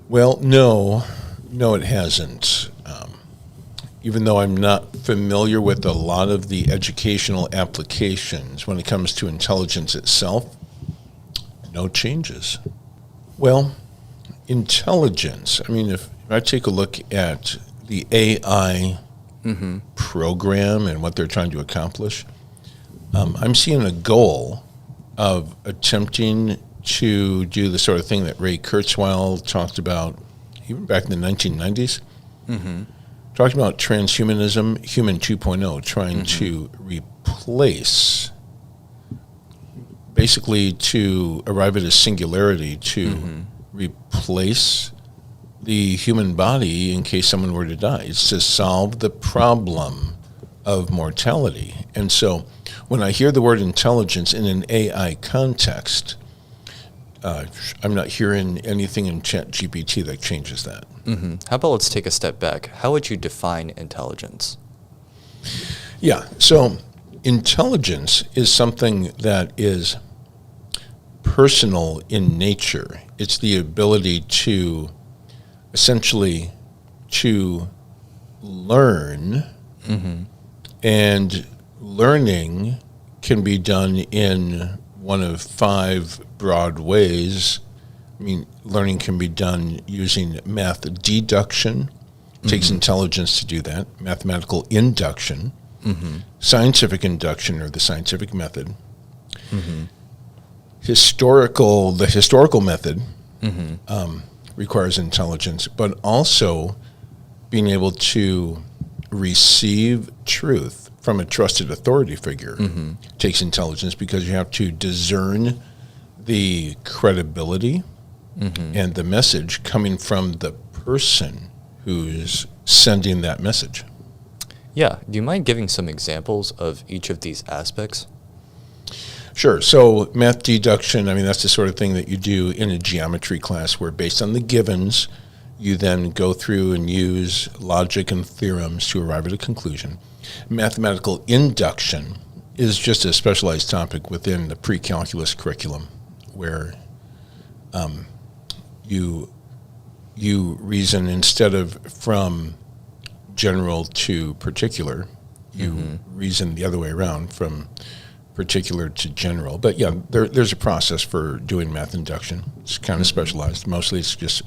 Well, no, it hasn't. Even though I'm not familiar with a lot of the educational applications when it comes to intelligence itself, no changes. Well, intelligence, I mean, if I take a look at the AI program and what they're trying to accomplish, I'm seeing a goal of attempting to do the sort of thing that Ray Kurzweil talked about even back in the 1990s. Talking about transhumanism, human 2.0, trying to replace, basically to arrive at a singularity, to replace the human body in case someone were to die. It's to solve the problem of mortality. And so when I hear the word intelligence in an AI context, I'm not hearing anything in ChatGPT that changes that. How about let's take a step back. How would you define intelligence? Yeah, so intelligence is something that is personal in nature. It's the ability to essentially to learn, and learning can be done in one of 5 broad ways. I mean, learning can be done using math deduction. It takes intelligence to do that. Mathematical induction, scientific induction, or the scientific method. The historical method requires intelligence, but also being able to receive truth from a trusted authority figure takes intelligence, because you have to discern the credibility and the message coming from the person who's sending that message. Yeah. Do you mind giving some examples of each of these aspects? Sure. So math deduction, I mean, that's the sort of thing that you do in a geometry class where based on the givens, you then go through and use logic and theorems to arrive at a conclusion. Mathematical induction is just a specialized topic within the pre-calculus curriculum where you reason, instead of from general to particular, you reason the other way around, from particular to general. But yeah, there's a process for doing math induction. It's kind of specialized. Mostly it's just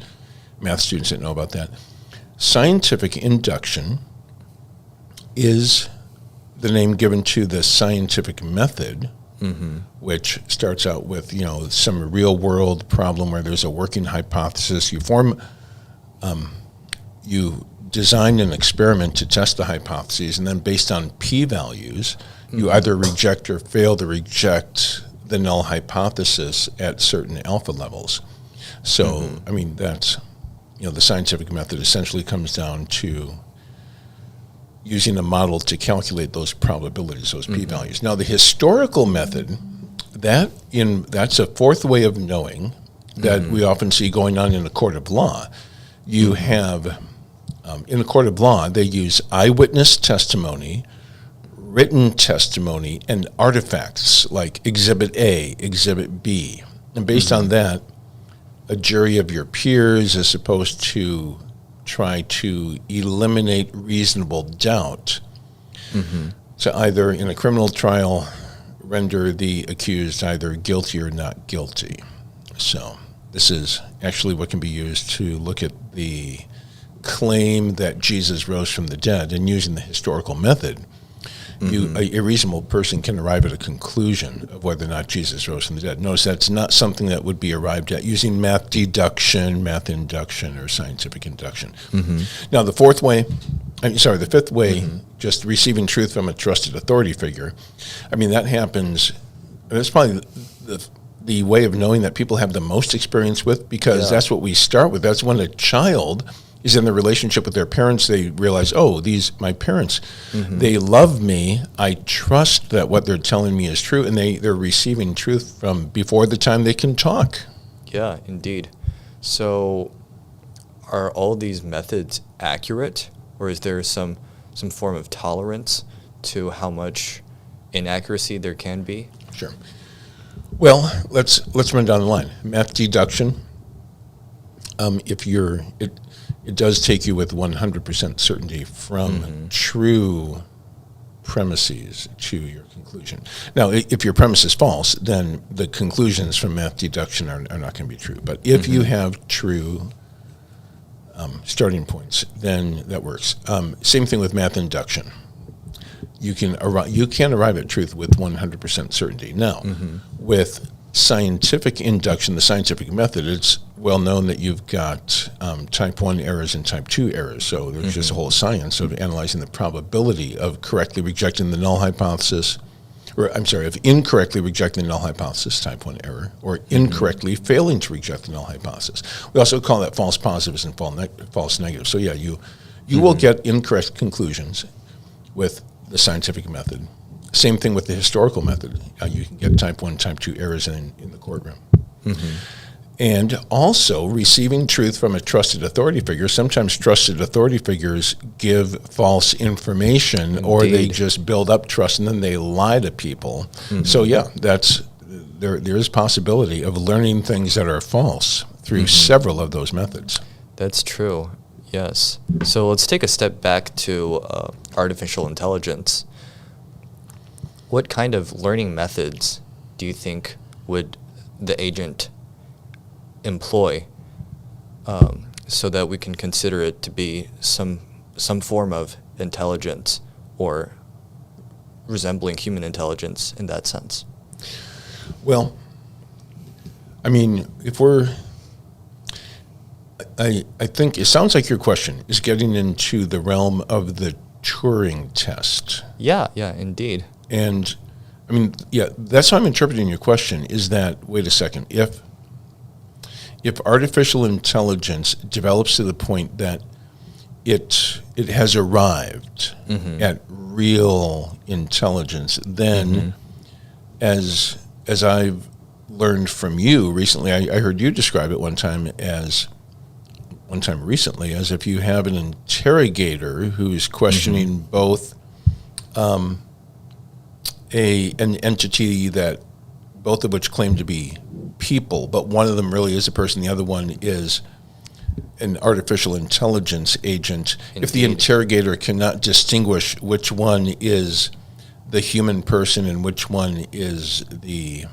math students that know about that. Scientific induction is the name given to the scientific method, which starts out with, some real world problem where there's a working hypothesis. You design an experiment to test the hypotheses, and then based on p-values, you either reject or fail to reject the null hypothesis at certain alpha levels. So, I mean, that's, the scientific method essentially comes down to using a model to calculate those probabilities, those p-values. Now, the historical method, that's a fourth way of knowing that we often see going on in a court of law. You have, in a court of law, they use eyewitness testimony, written testimony, and artifacts like Exhibit A, Exhibit B. And based on that, a jury of your peers is supposed to try to eliminate reasonable doubt to either, in a criminal trial, render the accused either guilty or not guilty. So this is actually what can be used to look at the claim that Jesus rose from the dead, and using the historical method, a reasonable person can arrive at a conclusion of whether or not Jesus rose from the dead. Notice that's not something that would be arrived at using math deduction, math induction, or scientific induction. Now, the fifth way, just receiving truth from a trusted authority figure. I mean, that happens, that's probably the way of knowing that people have the most experience with, because that's what we start with. That's when a child is in the relationship with their parents, they realize, my parents, they love me. I trust that what they're telling me is true, and they're receiving truth from before the time they can talk. Yeah, indeed. So are all these methods accurate, or is there some form of tolerance to how much inaccuracy there can be? Sure. Well, let's run down the line. Math deduction, If it does take you with 100% certainty from true premises to your conclusion. Now, if your premise is false, then the conclusions from math deduction are not going to be true. But if you have true starting points, then that works. Same thing with math induction. You can arrive at truth with 100% certainty. Now, with scientific induction, the scientific method, it's well known that you've got type 1 errors and type 2 errors. So there's just a whole science of analyzing the probability of correctly rejecting the null hypothesis, of incorrectly rejecting the null hypothesis, type 1 error, or incorrectly failing to reject the null hypothesis. We also call that false positives and false negatives. So yeah, you will get incorrect conclusions with the scientific method. Same thing with the historical method. You can get type 1, type 2 errors in the courtroom. And also receiving truth from a trusted authority figure. Sometimes trusted authority figures give false information, or they just build up trust and then they lie to people. So yeah, there is possibility of learning things that are false through several of those methods. That's true, yes. So let's take a step back to artificial intelligence. What kind of learning methods do you think would the agent employ so that we can consider it to be some form of intelligence or resembling human intelligence in that sense? Well, I mean, I think it sounds like your question is getting into the realm of the Turing test. Yeah, indeed. And I mean, yeah, that's how I'm interpreting your question, is that, wait a second, if artificial intelligence develops to the point that it has arrived at real intelligence, then as I've learned from you recently, I heard you describe it one time recently as if you have an interrogator who's questioning both an entity that both of which claim to be people, but one of them really is a person, the other one is an artificial intelligence agent. Indeed. If the interrogator cannot distinguish which one is the human person and which one is the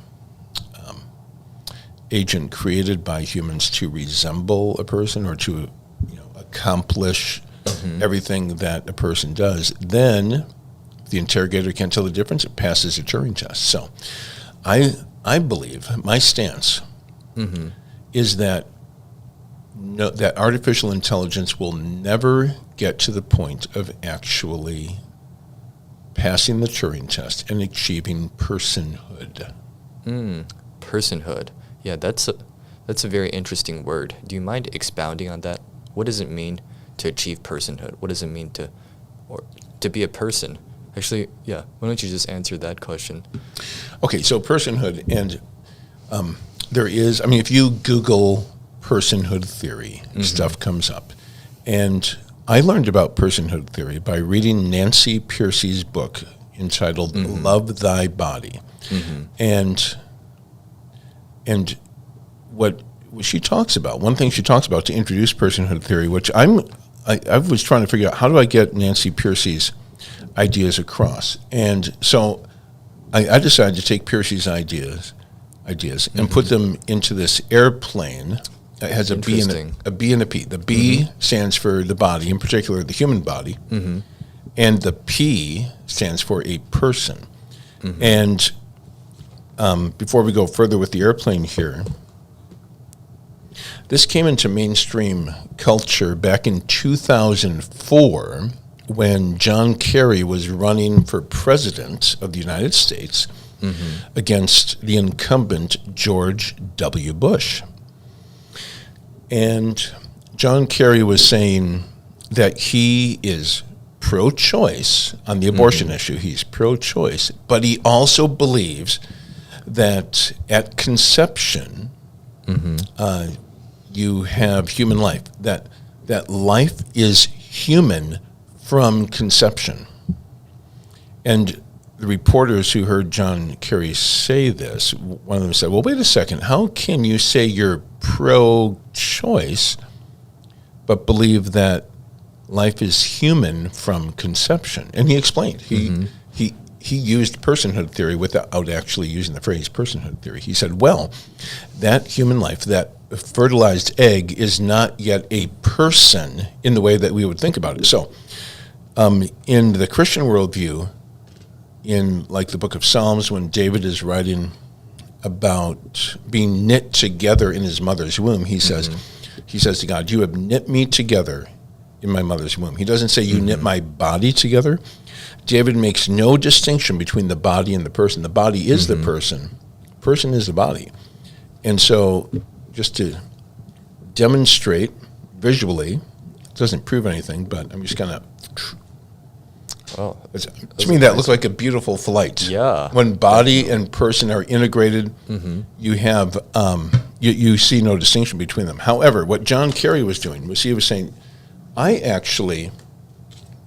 agent created by humans to resemble a person or to accomplish everything that a person does, then if the interrogator can't tell the difference, it passes a Turing test. So I believe, my stance is that that artificial intelligence will never get to the point of actually passing the Turing test and achieving personhood. Personhood. Yeah, that's a very interesting word. Do you mind expounding on that? What does it mean to achieve personhood? What does it mean to be a person? Actually, yeah, why don't you just answer that question? Okay, so personhood, and there is, I mean, if you Google personhood theory, stuff comes up. And I learned about personhood theory by reading Nancy Pearcey's book entitled Love Thy Body. And what she talks about, one thing she talks about to introduce personhood theory, which I was trying to figure out, how do I get Nancy Pearcey's ideas across? And so I decided to take Pearcey's ideas and put them into this airplane. It has a B and a P. The B stands for the body, in particular the human body, and the P stands for a person. And before we go further with the airplane here, this came into mainstream culture back in 2004 when John Kerry was running for president of the United States against the incumbent George W. Bush. And John Kerry was saying that he is pro-choice on the abortion issue. He's pro-choice, but he also believes that at conception, you have human life, that life is human from conception. And the reporters who heard John Kerry say this, one of them said, well, wait a second, how can you say you're pro-choice, but believe that life is human from conception. And he explained. He used personhood theory without actually using the phrase personhood theory. He said, well, that human life, that fertilized egg, is not yet a person in the way that we would think about it. So in the Christian worldview, in like the book of Psalms, when David is writing about being knit together in his mother's womb, he says to God, you have knit me together in my mother's womb. He doesn't say you knit my body together. David makes no distinction between the body and the person. The body is the person. Person is the body. And so just to demonstrate visually, it doesn't prove anything, but I'm just going to... Well, to me, that looks like a beautiful flight. Yeah. When body and person are integrated, you have you see no distinction between them. However, what John Kerry was doing was he was saying, I actually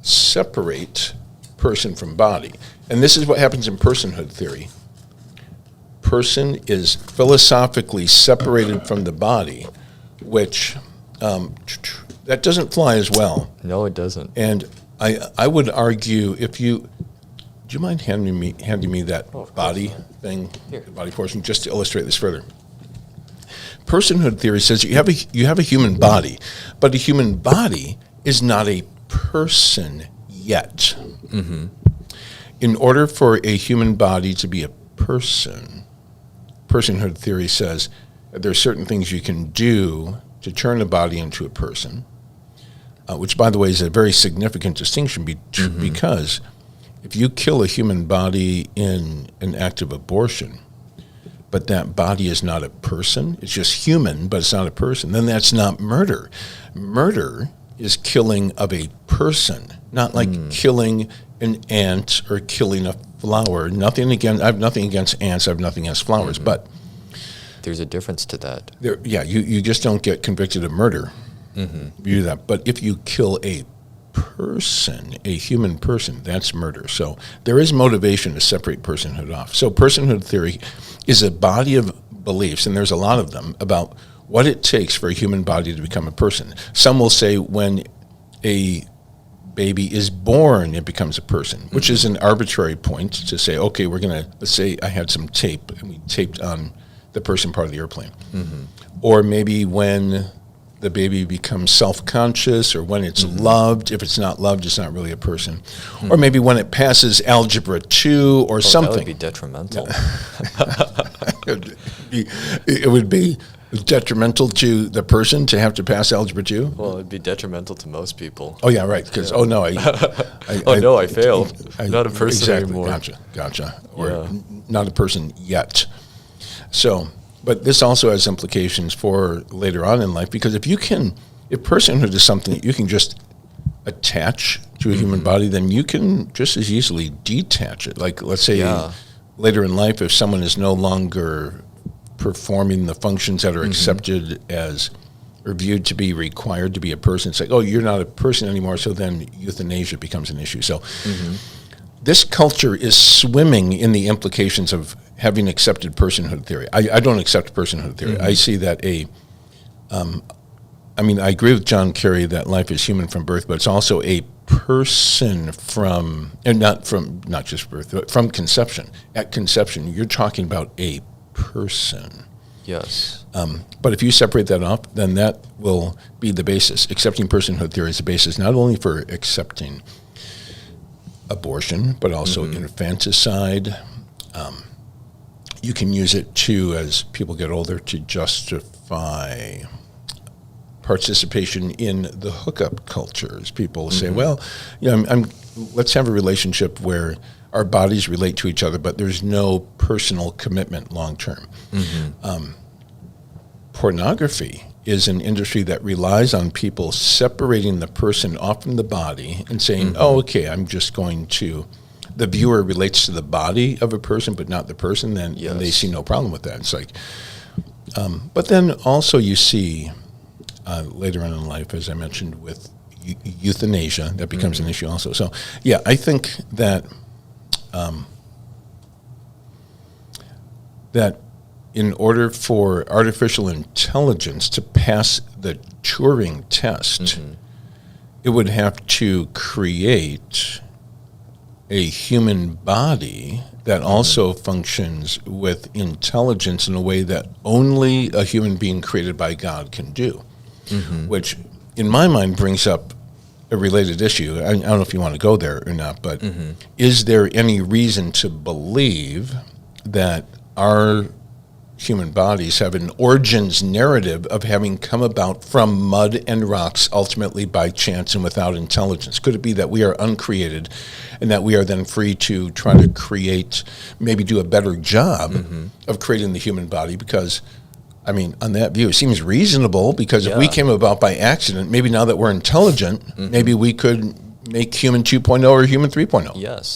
separate person from body. And this is what happens in personhood theory. Person is philosophically separated from the body, which that doesn't fly as well. No, it doesn't. And I would argue, do you mind handing me that body thing, Here. the body portion, just to illustrate this further? Personhood theory says you have a human body, but a human body is not a person yet. In order for a human body to be a person, personhood theory says there are certain things you can do to turn a body into a person. Which, by the way, is a very significant distinction because if you kill a human body in an act of abortion, but that body is not a person, it's just human, but it's not a person, then that's not murder. Murder is killing of a person, not like killing an ant or killing a flower. I have nothing against ants, I have nothing against flowers, but... There's a difference to that. You just don't get convicted of murder. You do that. But if you kill a person, a human person, that's murder. So there is motivation to separate personhood off. So personhood theory is a body of beliefs, and there's a lot of them, about what it takes for a human body to become a person. Some will say when a baby is born, it becomes a person, which is an arbitrary point to say, okay, let's say I had some tape, and we taped on the person part of the airplane. Or maybe when the baby becomes self-conscious, or when it's loved. If it's not loved, it's not really a person. Or maybe when it passes Algebra 2 or something. That would be detrimental. It would be detrimental to the person to have to pass Algebra 2? Well, it'd be detrimental to most people. Oh, yeah, right. Because, I failed. Not a person anymore. Gotcha. Or not a person yet. So... But this also has implications for later on in life, because if personhood is something that you can just attach to a human body, then you can just as easily detach it. Like, let's say later in life, if someone is no longer performing the functions that are accepted as, or viewed to be required to be a person, it's like, oh, you're not a person anymore, so then euthanasia becomes an issue. So this culture is swimming in the implications of having accepted personhood theory. I don't accept personhood theory. I see that I agree with John Kerry that life is human from birth, but it's also a person from, and not just birth, but from conception. At conception, you're talking about a person. Yes. But if you separate that off, then that will be the basis. Accepting personhood theory is the basis not only for accepting abortion, but also infanticide. You can use it too, as people get older, to justify participation in the hookup cultures. People say, well, let's have a relationship where our bodies relate to each other, but there's no personal commitment long term. Pornography is an industry that relies on people separating the person off from the body and saying, oh, okay, I'm just going to... The viewer relates to the body of a person, but not the person, then and they see no problem with that. It's like, but then also you see later on in life, as I mentioned, with euthanasia, that becomes an issue also. So, yeah, I think that that in order for artificial intelligence to pass the Turing test, it would have to create a human body that also functions with intelligence in a way that only a human being created by God can do, which in my mind brings up a related issue. I don't know if you want to go there or not, but is there any reason to believe that our human bodies have an origins narrative of having come about from mud and rocks, ultimately by chance and without intelligence? Could it be that we are uncreated and that we are then free to try to create, maybe do a better job of creating the human body? Because, I mean, on that view, it seems reasonable, because if we came about by accident, maybe now that we're intelligent, maybe we could make human 2.0 or human 3.0. Yes.